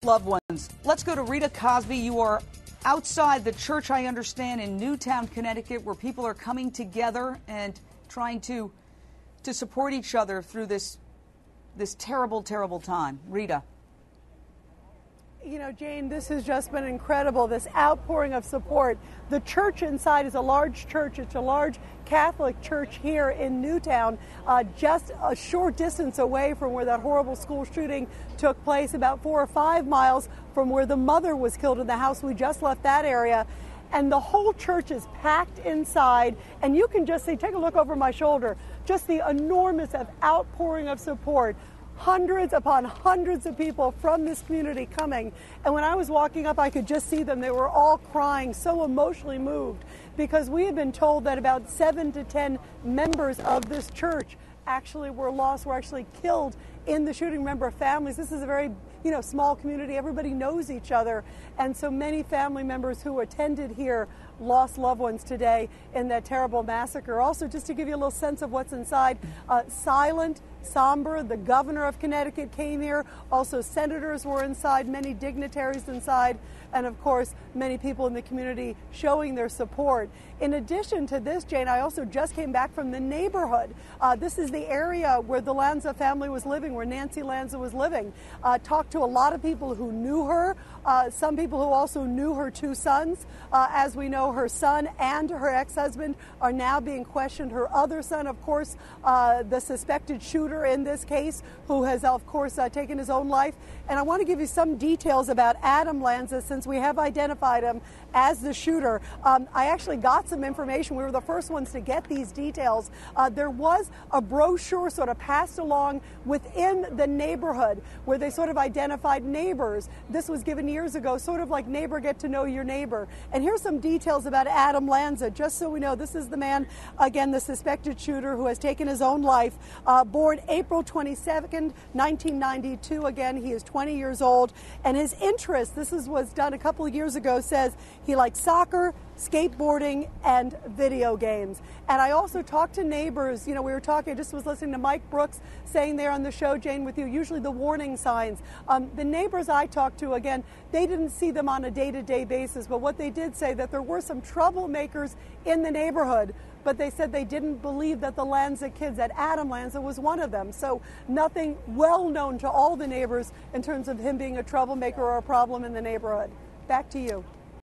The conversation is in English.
Loved ones. Let's go to Rita Cosby. You are outside the church, I understand, in Newtown, Connecticut, where people are coming together and trying to support each other through this terrible, terrible time. Rita. You know, Jane, this has just been incredible, this outpouring of support. The church inside is a large church. It's a large Catholic church here in Newtown, just a short distance away from where that horrible school shooting took place, about 4 or 5 miles from where the mother was killed in the house. We just left that area. And the whole church is packed inside, and you can just see, take a look over my shoulder, just the enormous outpouring of support. Hundreds upon hundreds of people from this community coming. And when I was walking up, I could just see them. They were all crying, so emotionally moved, because we had been told that about 7 to 10 members of this church actually were lost, were actually killed in the shooting. Remember, families, this is a very small community. Everybody knows each other. And so many family members who attended here lost loved ones today in that terrible massacre. Also, just to give you a little sense of what's inside, silent, somber. The governor of Connecticut came here. Also, senators were inside, many dignitaries inside, and of course, many people in the community showing their support. In addition to this, Jane, I also just came back from the neighborhood. This is the area where the Lanza family was living, where Nancy Lanza was living. Talked to a lot of people who knew her, some people who also knew her 2 sons. As we know, her son and her ex-husband are now being questioned. Her other son, of course, the suspected shooter in this case, who has, of course, taken his own life. And I want to give you some details about Adam Lanza, since we have identified him as the shooter. I actually got some information. We were the first ones to get these details. There was a brochure sort of passed along within the neighborhood where they sort of identified neighbors. This was given years ago, sort of like neighbor get to know your neighbor. And here's some details about Adam Lanza, just so we know. This is the man, again, the suspected shooter who has taken his own life. Born April 22nd, 1992. Again, he is 20 years old. And his interest, was done a couple of years ago, says he likes soccer, skateboarding, and video games. And I also talked to neighbors. We were talking, I just was listening to Mike Brooks saying there on the show, Jane, with you, usually the warning signs. The neighbors I talked to, again, they didn't see them on a day-to-day basis, but what they did say that there were some troublemakers in the neighborhood, but they said they didn't believe that the Lanza kids, that Adam Lanza was one of them. So nothing well known to all the neighbors in terms of him being a troublemaker or a problem in the neighborhood. Back to you.